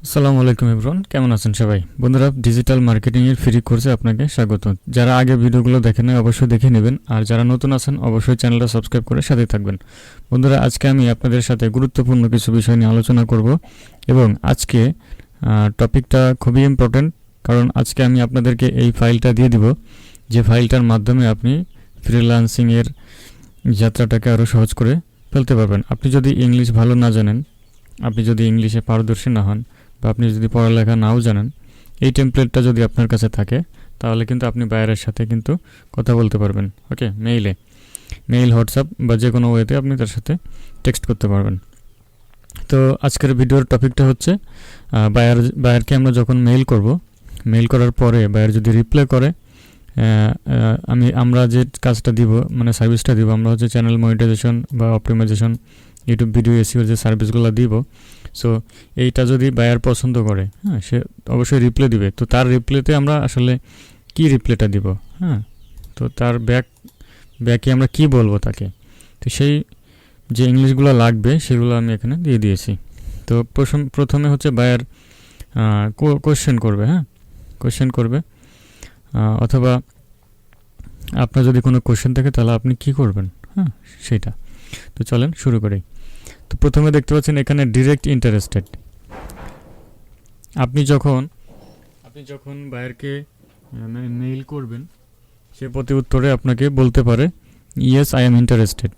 আসসালামু আলাইকুম এভরিওয়ান, কেমন আছেন সবাই? বন্ধুরা, ডিজিটাল মার্কেটিং এর ফ্রি কোর্সে আপনাকে স্বাগত। যারা আগে ভিডিওগুলো দেখেন নাই অবশ্যই দেখে নেবেন, আর যারা নতুন আছেন অবশ্যই চ্যানেলটা সাবস্ক্রাইব করে সাথে থাকবেন। বন্ধুরা, আজকে আমি আপনাদের সাথে গুরুত্বপূর্ণ কিছু বিষয় নিয়ে আলোচনা করব এবং আজকে টপিকটা খুবই ইম্পর্টেন্ট, কারণ আজকে আমি আপনাদেরকে এই ফাইলটা দিয়ে দিব, যে ফাইলটার মাধ্যমে আপনি ফ্রিল্যান্সিং এর যাত্রাটাকে আরও সহজ করে ফেলতে পারবেন। আপনি যদি ইংলিশ ভালো না জানেন, আপনি যদি ইংলিশে পারদর্শী না হন, বা আপনি যদি পড়ালেখা নাও জানেন, এই টেমপ্লেটটা যদি আপনার কাছে থাকে তাহলে কিন্তু আপনি বাইরের সাথে কিন্তু কথা বলতে পারবেন। ওকে, মেইল, হোয়াটসঅ্যাপ বা যে কোনো ওয়েতে আপনি তার সাথে টেক্সট করতে পারবেন। তো আজকের ভিডিওর টপিকটা হচ্ছে বায়ারকে আমরা যখন মেইল করার পরে বায়ার যদি রিপ্লাই করে, আমরা যে কাজটা দিব, মানে সার্ভিসটা দিব, আমরা হচ্ছে চ্যানেল মনিটাইজেশন বা অপটিমাইজেশন, ইউটিউব ভিডিও এসইওর যে সার্ভিসগুলো দিব। সো এইটা যদি বায়ার পছন্দ করে, হ্যাঁ, সে অবশ্যই রিপ্লাই দিবে। তো তার রিপ্লাইতে আমরা আসলে কি রিপ্লাইটা দিব, হ্যাঁ, তো তার ব্যাকে আমরা কি বলবো তাকে, তো সেই যে ইংলিশগুলো লাগবে সেগুলো আমি এখানে দিয়ে দিয়েছি। তো প্রথমে হচ্ছে বায়ার কোয়েশ্চেন করবে, হ্যাঁ, কোয়েশ্চেন করবে, অথবা আপনার যদি কোনো কোয়েশ্চেন থাকে তাহলে আপনি কি করবেন, হ্যাঁ, সেটা। তো চলেন শুরু করি। তো প্রথমে দেখতে পাচ্ছেন এখানে ডিরেক্ট ইন্টারেস্টেড। আপনি যখন বায়ারকে মেইল করবেন, সে প্রতি উত্তরে আপনাকে বলতে পারে ইয়েস আই এম ইন্টারেস্টেড,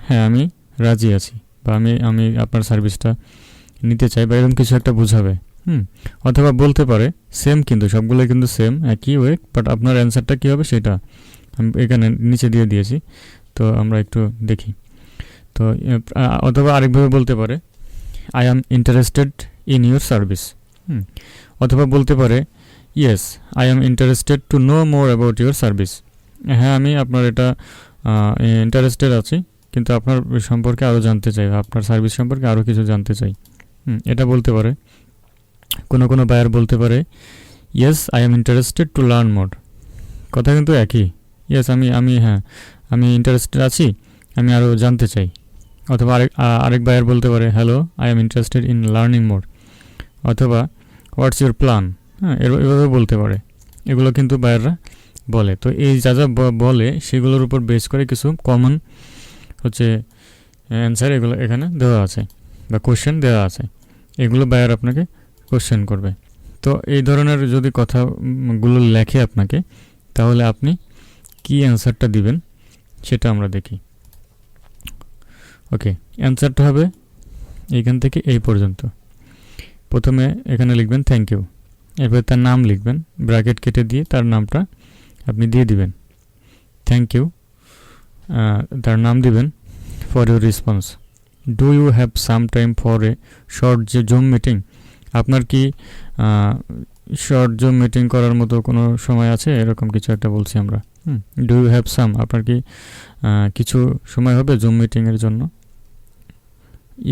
হ্যাঁ আমি রাজি আছি, বা আমি আপনার সার্ভিসটা নিতে চাই, বা এরকম কিছু একটা বোঝাবে। অথবা বলতে পারে সেম, কিন্তু সবগুলো কিন্তু সেম একই ওয়ে, বাট আপনার অ্যান্সারটা কী হবে সেটা আমি এখানে নিচে দিয়ে দিয়েছি। তো আমরা একটু দেখি। তো অথবা আরেকভাবে বলতে পারে I am interested in your service. অথবা বলতে পারে yes I am interested to know more about your service, হ্যাঁ আমি আপনার এটা ইন্টারেস্টেড আছি, কিন্তু আপনার সম্পর্কে আরও জানতে চাই, আপনার সার্ভিস সম্পর্কে আরও কিছু জানতে চাই। এটা বলতে পারে। কোনো বায়ার বলতে পারে yes I am interested to learn more, কথা কিন্তু একই, ইয়েস আমি ইন্টারেস্টেড আছি, আমি আরও জানতে চাই। অথবা আরেক বায়ার বলতে পারে hello I am interested in learning মোর, অথবা হোয়াটস ইউর প্ল্যান, হ্যাঁ এভাবে বলতে পারে। এগুলো কিন্তু বায়াররা বলে। তো এই যা বলে সেগুলোর উপর বেস করে কিছু কমন হচ্ছে অ্যান্সার এগুলো এখানে দেওয়া আছে, বা কোশ্চেন দেওয়া আছে, এগুলো বায়ার আপনাকে কোশ্চেন করবে। তো এই ধরনের যদি কথাগুলো লেখে আপনাকে, তাহলে আপনি কি অ্যান্সারটা দিবেন সেটা আমরা দেখি। ওকে, অ্যান্সারটা হবে এইখান থেকে এই পর্যন্ত। প্রথমে এখানে লিখবেন থ্যাংক ইউ, এরপর তার নাম লিখবেন, ব্র্যাকেট কেটে দিয়ে তার নামটা আপনি দিয়ে দিবেন, থ্যাংক ইউ, তার নাম দিবেন, for your response, do you have some time for a short Zoom meeting, আপনার কি শর্ট জুম মিটিং করার মতো কোনো সময় আছে, এরকম কিছু একটা বলছি আমরা। ডু ইউ হ্যাভ সাম, আপনার কি কিছু সময় হবে জুম মিটিংয়ের জন্য।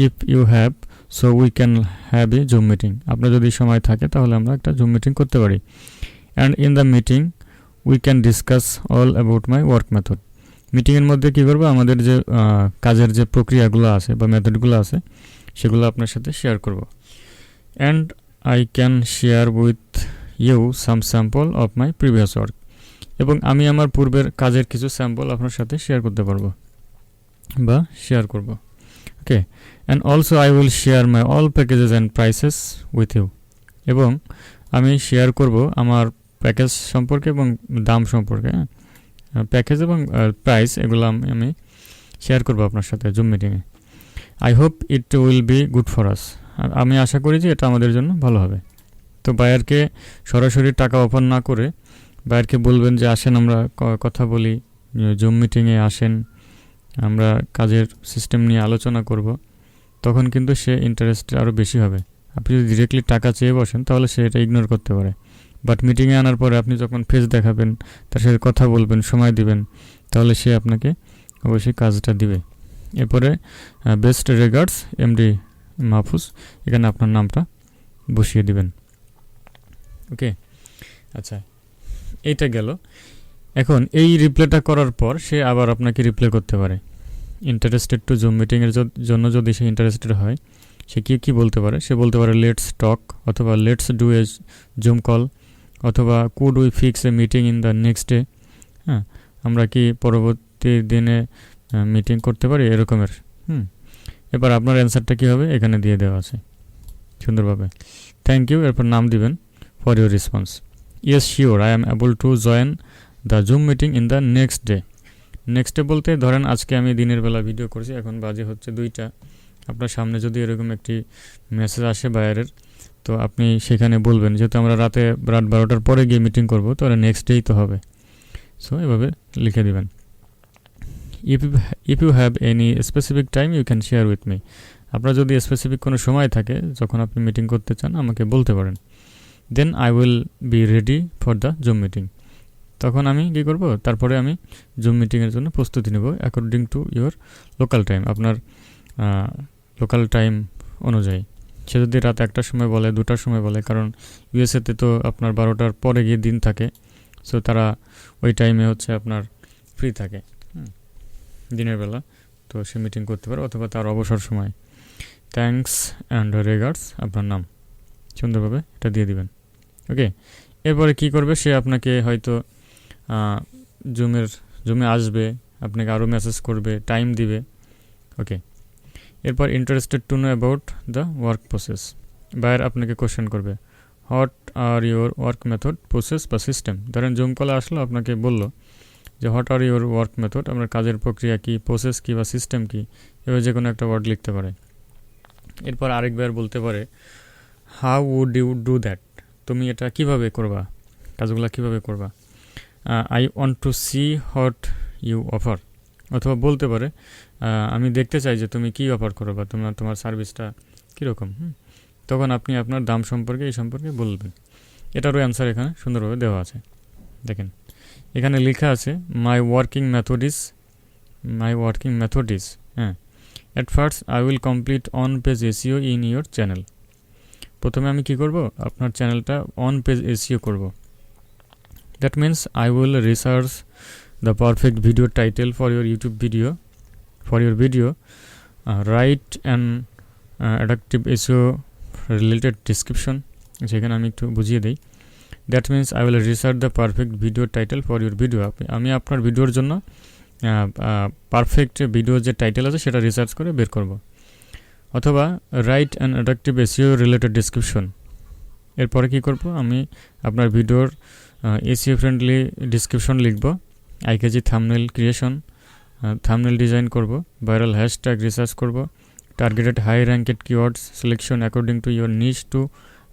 If you have, so we can have a zoom meeting, আপনার যদি সময় থাকে তাহলে আমরা একটা জুম মিটিং করতে পারি। And in the meeting we can discuss all about my work method, মিটিংয়ের মধ্যে কী করবো, আমাদের যে কাজের যে প্রক্রিয়াগুলো আছে বা মেথডগুলো আছে সেগুলো আপনার সাথে শেয়ার করব। And I can share with you some sample of my previous work, এবং আমি আমার পূর্বের কাজের কিছু স্যাম্পল আপনার সাথে শেয়ার করতে পারবো বা শেয়ার করব। Okay, and also I will share my all packages and prices with you, এবং আমি শেয়ার করব আমার প্যাকেজ সম্পর্কে এবং দাম সম্পর্কে, প্যাকেজ এবং প্রাইস এগুলো আমি শেয়ার করব আপনার সাথে জুম মিটিংয়ে। I hope it will be good for আস, আমি আশা করি যে এটা আমাদের জন্য ভালো হবে। তো বায়ারকে সরাসরি টাকা অফার না করে বায়ারকে বলবেন যে আসেন আমরা কথা বলি, জুম মিটিংয়ে আসেন, আমরা কাজের সিস্টেম নিয়ে আলোচনা করব, তখন কিন্তু সে ইন্টারেস্ট আরও বেশি হবে। আপনি যদি ডিরেক্টলি টাকা চেয়ে বসেন তাহলে সে এটা ইগনোর করতে পারে, বাট মিটিংয়ে আনার পরে আপনি যখন ফেস দেখাবেন, তার সাথে কথা বলবেন, সময় দিবেন, তাহলে সে আপনাকে অবশ্যই কাজটা দিবে। এরপরে বেস্ট রিগার্ডস এমডি মাহফুজ, এখানে আপনার নামটা বসিয়ে দিবেন। ওকে, আচ্ছা এইটা গেল। এখন এই রিপ্লাইটা করার পর সে আবার আপনাকে রিপ্লাই করতে পারে, ইন্টারেস্টেড টু জুম মিটিংয়ের জন্য যদি সে ইন্টারেস্টেড হয় সে কি বলতে পারে, সে বলতে পারে লেটস টক, অথবা let's do a zoom call, অথবা could we fix a meeting in the next day. হ্যাঁ, আমরা কি পরবর্তী দিনে মিটিং করতে পারি, এরকমের। এবার আপনার অ্যান্সারটা কী হবে এখানে দিয়ে দেওয়া আছে সুন্দরভাবে। থ্যাংক ইউ, এরপর নাম দিবেন for your response. Yes sure, I am able to join the Zoom meeting in the next day. Next day বলতে ধরেন আজকে আমি দিনের বেলা ভিডিও করছি, এখন বাজে হচ্ছে 2টা। আপনার সামনে যদি এরকম একটি মেসেজ আসে বাইরের, তো আপনি সেখানে বলবেন, যেহেতু আমরা রাত 12টার পরে গিয়ে মিটিং করব, তাহলে নেক্সট ডেই তো হবে। সো এভাবে লিখে দিবেন। If you have any specific time you can share with me. আপনার যদি স্পেসিফিক কোনো সময় থাকে যখন আপনি মিটিং করতে চান, আমাকে বলতে পারেন। Then I will be ready for the Zoom meeting. তখন আমি কী করব, তারপরে আমি জুম মিটিংয়ের জন্য প্রস্তুতি নেব according to your local time, আপনার লোকাল টাইম অনুযায়ী। সে যদি রাত 1টার সময় বলে, 2টার সময় বলে, কারণ ইউএসএতে তো আপনার 12টার পরে গিয়ে দিন থাকে, সো তারা ওই টাইমে হচ্ছে আপনার ফ্রি থাকে দিনের বেলা, তো সে মিটিং করতে পারে, অথবা তার অবসর সময়। থ্যাঙ্কস অ্যান্ড রেগার্ডস, আপনার নাম সুন্দরভাবে এটা দিয়ে দিবেন। ওকে, এরপরে কি করবে, সে আপনাকে হয়তো জুমে আসবে, আপনাকে আরও মেসেজ করবে, টাইম দিবে। ওকে, এরপর interested to know about the work process. Buyer আপনাকে কোশ্চেন করবে, what are your work method, process বা সিস্টেম। ধরেন জুম কলে আসলো, আপনাকে বললো যে what are your work method, আপনার কাজের প্রক্রিয়া কী, প্রসেস কী বা সিস্টেম কী, এবার যে কোনো একটা ওয়ার্ড লিখতে পারে। এরপর আরেকবার বলতে পারে how would you do that, তুমি এটা কিভাবে করবা, কাজগুলো কিভাবে করবা। I want to see what you offer, অথবা বলতে পারে আমি দেখতে চাই যে তুমি কী অফার করবা, তোমার সার্ভিসটা কীরকম। তখন আপনি আপনার দাম সম্পর্কে, এই সম্পর্কে বলবেন। এটারও অ্যান্সার এখানে সুন্দরভাবে দেওয়া আছে। দেখেন এখানে লেখা আছে মাই ওয়ার্কিং মেথড ইজ হ্যাঁ, at first I will complete on page SEO in your channel. প্রথমে আমি কি করব, আপনার চ্যানেলটা অন পেজ এসইও করব। That means I will research the perfect video title for your YouTube video, right and adaptive SEO related description. সেখানে আমি একটু বুঝিয়ে দিই। That means I will research the perfect video title for your video. আমি আপনার ভিডিওর জন্য perfect video যে টাইটেল আছে সেটা রিসার্চ করে বের করব। অথবা right and adaptive SEO related description. এরপরে কী করব, আমি আপনার ভিডিওর এসইও ফ্রেন্ডলি ডিসক্রিপশন লিখব, আইকেজি থাম্বনেল ক্রিয়েশন, থাম্বনেল ডিজাইন করব, ভাইরাল হ্যাশট্যাগ রিসার্চ করব, targeted high ranked keywords selection according to your niche to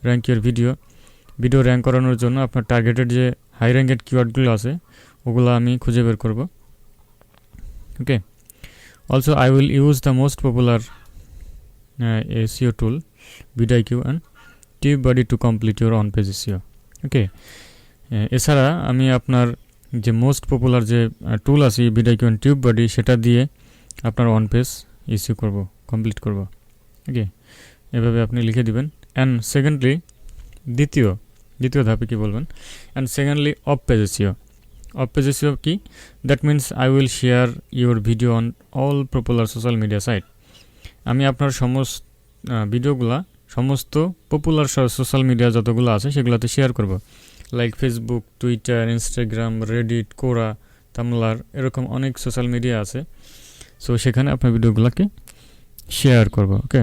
rank your video rank করানোর জন্য আপনার টার্গেটেড যে হাই র্যাঙ্কেড কিওয়ার্ডগুলো আছে ওগুলো আমি খুঁজে বের করব। Okay, also I will use the most popular SEO tool vidIQ and TubeBuddy to complete your on page SEO. Okay, এছাড়া আমি আপনার যে মোস্ট পপুলার যে টুল আছে vidIQ অ্যান্ড TubeBuddy, সেটা দিয়ে আপনার অন পেজ এসইও কমপ্লিট করব। ওকে, এভাবে আপনি লিখে দিবেন। অ্যান্ড সেকেন্ডলি, দ্বিতীয় ধাপে কী বলবেন, and secondly off page SEO কি, that means I will share your video on all popular social media site. আমি আপনার ভিডিওগুলা সমস্ত পপুলার সোশ্যাল মিডিয়া যতগুলো আছে সেগুলোতে শেয়ার করব, like Facebook, Twitter, Instagram, Reddit, কোরা, তামলার, এরকম অনেক সোশ্যাল মিডিয়া আছে। সো সেখানে আপনার ভিডিওগুলোকে শেয়ার করব। ওকে,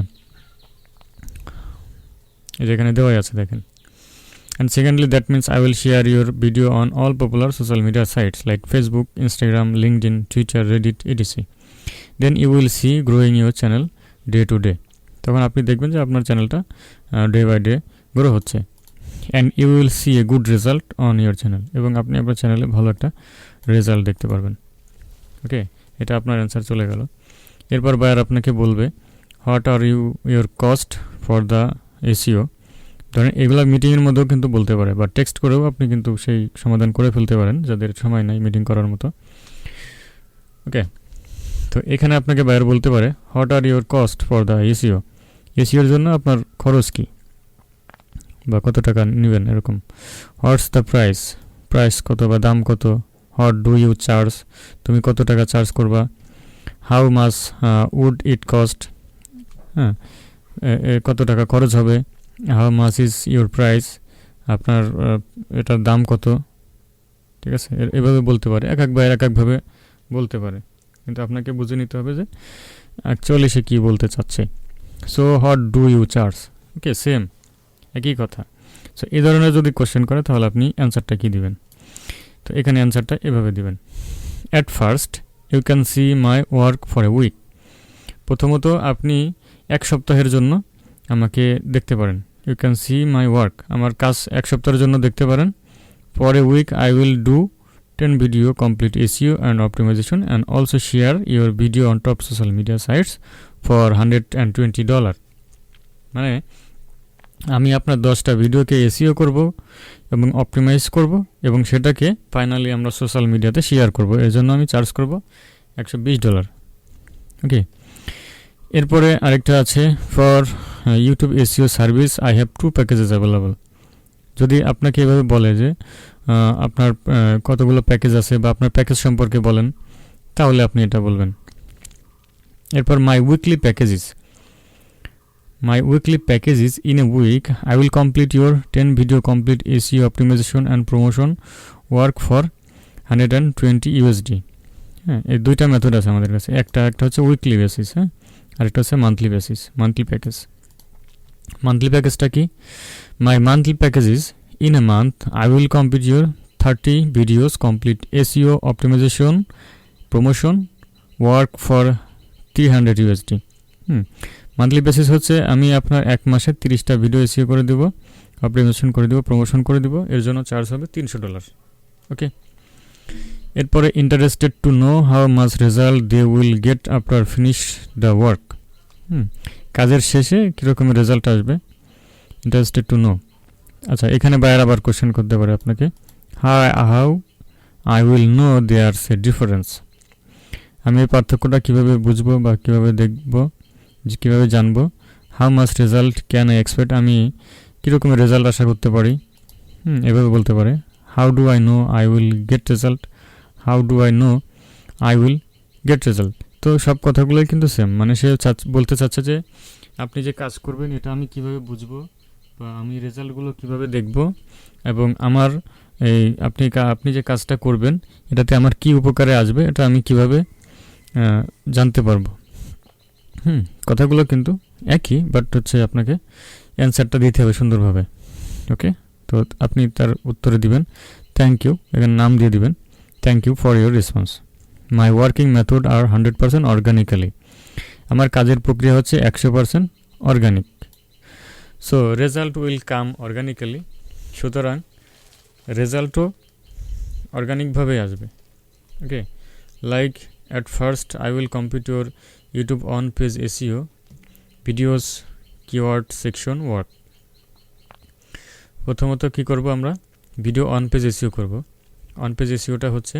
যেখানে দেওয়াই আছে দেখেন। And secondly, that means I will share your video on all popular social media sites like Facebook, Instagram, LinkedIn, Twitter, Reddit, etc. Then you will see growing your channel day to day. তখন আপনি দেখবেন যে আপনার চ্যানেলটা day by day grow হচ্ছে। And you will see a good result on your channel, এবং আপনি আপনার চ্যানেলে ভালো একটা রেজাল্ট দেখতে পারবেন। ওকে, এটা আপনার অ্যান্সার চলে গেল। এরপর বায়ার আপনাকে বলবে what are your cost for the SEO. ধরেন এগুলো মিটিংয়ের মধ্যেও কিন্তু বলতে পারে, বা টেক্সট করেও আপনি কিন্তু সেই সমাধান করে ফেলতে পারেন যাদের সময় নাই মিটিং করার মতো। ওকে, তো এখানে আপনাকে বায়ার বলতে পারে what are your cost for the এসইওর জন্য আপনার খরচ কী বা কত টাকা নেবেন এরকম। হোয়াটস দ্য প্রাইস কত বা দাম কত। হোয়াট ডু ইউ চার্জ, তুমি কত টাকা চার্জ করবা। How much would it cost, হ্যাঁ কত টাকা খরচ হবে, how much is your price, আপনার এটার দাম কত, ঠিক আছে, এভাবে বলতে পারে। এক একবার এক একভাবে বলতে পারে, কিন্তু আপনাকে বুঝে নিতে হবে যে অ্যাকচুয়ালি সে কী বলতে চাচ্ছে। So what do you charge, okay, same একই কথা। সো এই ধরনের যদি কোশ্চেন করে তাহলে আপনি অ্যান্সারটা কী দিবেন। তো এখানে অ্যান্সারটা এভাবে দিবেন, at first you can see my work for a week. প্রথমত আপনি এক সপ্তাহের জন্য আমাকে দেখতে পারেন। You can see my work, আমার কাজ এক সপ্তাহের জন্য দেখতে পারেন। For a week I will do 10 video complete SEO and optimization and also share your video on top social media sites for $120. মানে আমি আপনার 10টা ভিডিওকে এসইও করব এবং অপটিমাইজ করব এবং সেটাকে ফাইনালি আমরা সোশ্যাল মিডিয়াতে শেয়ার করব, এর জন্য আমি চার্জ করব $120। ওকে, এরপরে আরেকটা আছে, for YouTube SEO service I have 2 packages available. যদি আপনাকে এভাবে বলে যে আপনার কতগুলো প্যাকেজ আছে বা আপনার প্যাকেজ সম্পর্কে বলেন, তাহলে আপনি এটা বলবেন। এরপর my weekly packages, my weekly packages in a week I will complete your 10 video complete SEO optimization and promotion work for $120। হ্যাঁ, এই দুইটা মেথড আছে আমাদের কাছে, একটা হচ্ছে উইকলি বেসিস, হ্যাঁ, আরেকটা হচ্ছে monthly basis, monthly package. Monthly প্যাকেজটা কি? My monthly packages in a month I will complete your 30 videos complete SEO optimization promotion work for $300। Monthly basis হচ্ছে আমি আপনার এক মাসে 30টা ভিডিও এসইও করে দেব, অপটিমাইজেশন করে দেব, প্রমোশন করে দেব, এর জন্য চার্জ হবে $300। ওকে, এরপরে interested to know how much result they will get after finish the work. কাজের শেষে কীরকম রেজাল্ট আসবে, ইন্টারেস্টেড টু নো। আচ্ছা, এখানে বাইরে আবার কোশ্চেন করতে পারে আপনাকে, how I will know there's a difference. আমি এই পার্থক্যটা কীভাবে বুঝবো বা কীভাবে দেখবো, কীভাবে জানবো। How much result can I expect, আমি কীরকমের রেজাল্ট আশা করতে পারি, এভাবে বলতে পারে। How do I know I will get result, how do I know I will get result. তো সব কথাগুলোই কিন্তু সেম, মানে সে বলতে চাচ্ছে যে আপনি যে কাজ করবেন এটা আমি কীভাবে বুঝবো বা আমি রেজাল্টগুলো কীভাবে দেখব, এবং আমার এই আপনি যে কাজটা করবেন এটাতে আমার কি উপকারে আসবে এটা আমি কিভাবে জানতে পারবো। কথাগুলো কিন্তু একই, বাট হচ্ছে আপনাকে অ্যান্সারটা দিতে হবে সুন্দরভাবে। ওকে, তো আপনি তার উত্তরে দিবেন থ্যাংক ইউ, এখানে নাম দিয়ে দিবেন, thank you for your response. My working method are 100% organically, আমার কাজের প্রক্রিয়া হচ্ছে 100% organic. So result will come organically, সুতরাং রেজাল্টও অর্গানিকভাবে আসবে। Okay, like at first I will complete your YouTube on page SEO videos keyword section work. প্রথমত কী করব আমরা, ভিডিও অন পেজ এসইও করব। অন পেজ এসইওটা হচ্ছে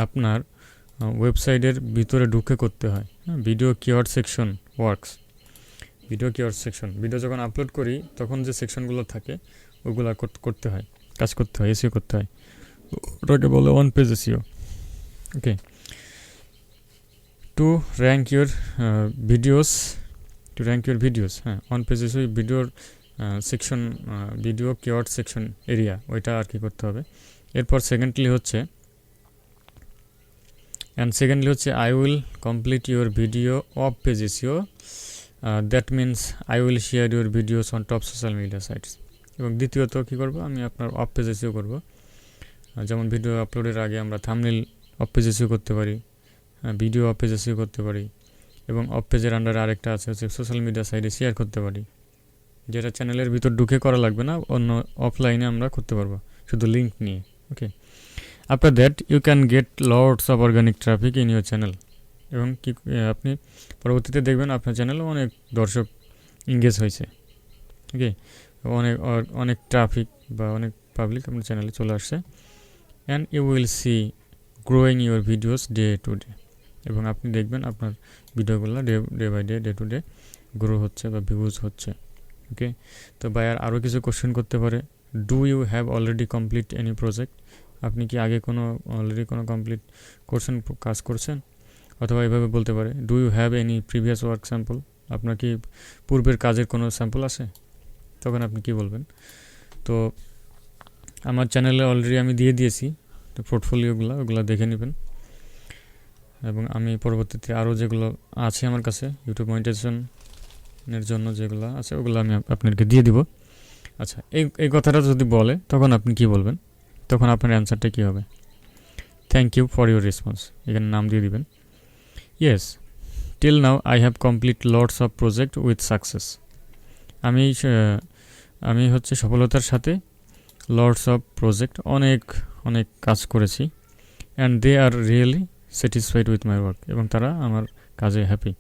আপনার ওয়েবসাইটের ভিতরে ঢুকে করতে হয়। Video keyword section works, video keyword section, video যখন আপলোড করি তখন যে সেকশনগুলো থাকে ওগুলো করতে হয়, কাজ করতে হয়, এসইও করতে হয়, ওটাকে বলে on page SEO. Okay, to rank your videos, হ্যাঁ, অন পেজ এসইও ভিডিওর section, video keyword section area, ওইটা আর কি করতে হবে। এরপর সেকেন্ডলি হচ্ছে I will complete your video off page SEO, that means I will share your videos on top social media sites. এবং দ্বিতীয়ত কী করবো, আমি আপনার অফ পেজ এসইও করবো। যেমন ভিডিও আপলোডের আগে আমরা থাম্বনেল অফ পেজ এসইও করতে পারি, ভিডিও অফ পেজ এসইও করতে পারি, এবং অফ পেজের আন্ডারে আরেকটা আছে হচ্ছে সোশ্যাল মিডিয়া সাইটে শেয়ার করতে পারি, যেটা চ্যানেলের ভিতর ঢুকে করা লাগবে না, অন্য অফলাইনে আমরা করতে পারবো শুধু লিঙ্ক নিয়ে। Okay, after that you can get lots of organic traffic in your channel. এবং কি আপনি পরবর্তীতে দেখবেন আপনার চ্যানেলে অনেক দর্শক এঙ্গেজ হয়েছে। ওকে, অনেক ট্রাফিক বা অনেক পাবলিক আপনার চ্যানেলে চলে আসছে। And you will see growing your videos day to day, এবং আপনি দেখবেন আপনার ভিডিওগুলো day by day to day grow হচ্ছে বা ভিউজ হচ্ছে। ওকে, তো বায়ার আরও কিছু কোশ্চেন করতে পারে, do you have already complete any project, আপনি কি আগে অলরেডি কোনো কমপ্লিট কাজ করছেন, অথবা এভাবে বলতে পারে do you have any previous work sample, আপনার কি পূর্বের কাজের কোনো স্যাম্পল আছে? তখন আপনি কি বলবেন? তো আমার চ্যানেলে অলরেডি আমি দিয়ে দিয়েছি তো পোর্টফোলিওগুলো, ওগুলো দেখে নেবেন। এবং আমি পরবর্তীতে আরও যেগুলো আছে আমার কাছে ইউটিউব মনিটাইজেশনের জন্য যেগুলো আছে ওগুলো আমি আপনাদেরকে দিয়ে দিব। আচ্ছা, এই কথাটা যদি বলে তখন আপনি কি বলবেন? তখন আপনার অ্যান্সারটা কী হবে? Thank you for your response, এখানে নাম দিয়ে দিবেন। Yes, till now I have complete lots of project with success. আমি হচ্ছে সফলতার সাথে লটস অফ প্রজেক্ট অনেক কাজ করেছি। And they are really satisfied with my work, এবং তারা আমার কাজে happy,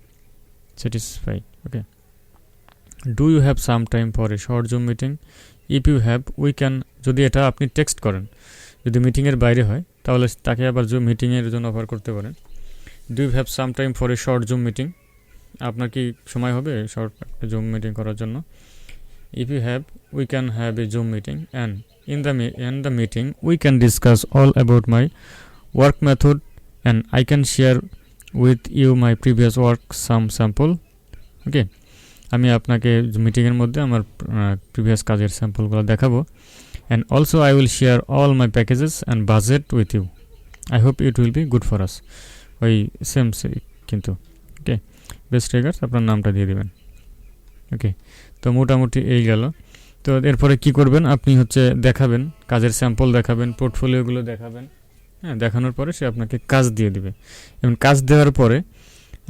satisfied. Okay, do you have some time for a short Zoom meeting? If you have we can, যদি এটা আপনি টেক্সট করেন, যদি মিটিংয়ের বাইরে হয় তাহলে তাকে আবার মিটিংয়ের জন্য অফার করতে পারেন। Do you have some time for a short Zoom meeting? আপনার কি সময় হবে শর্ট একটা জুম মিটিং করার জন্য? If you have we can have a zoom meeting and in the meeting we can discuss all about my work method and I can share with you my previous work some sample. Okay, আমি আপনাকে মিটিংয়ের মধ্যে আমার previous কাজের স্যাম্পলগুলো দেখাবো। And also I will share all my packages and budget with you. I hope it will be good for us. ওই same কিন্তু। ওকে, বেস্ট রেগার্ডস, আপনার নামটা দিয়ে দেবেন। ওকে, তো মোটামুটি এই গেল। তো এরপরে কি করবেন? আপনি হচ্ছে দেখাবেন, কাজের স্যাম্পল দেখাবেন, পোর্টফোলিওগুলো দেখাবেন। হ্যাঁ, দেখানোর পরে সে আপনাকে কাজ দিয়ে দিবে। এবং কাজ দেওয়ার পরে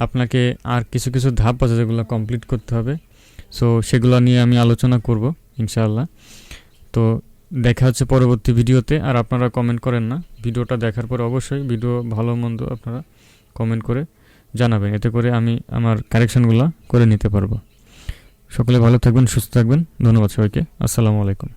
আপনাকে আর কিছু ধাপ আছে যেগুলো কমপ্লিট করতে হবে। সো সেগুলো নিয়ে আমি আলোচনা করব ইনশাআল্লাহ। তো দেখা হচ্ছে পরবর্তী ভিডিওতে। আর আপনারা কমেন্ট করেন না, ভিডিওটা দেখার পরে অবশ্যই ভিডিও ভালো মন্দ আপনারা কমেন্ট করে জানাবেন, এতে করে আমি আমার কারেকশনগুলো করে নিতে পারবো। সকলে ভালো থাকবেন, সুস্থ থাকবেন। ধন্যবাদ সবাইকে। আসসালামু আলাইকুম।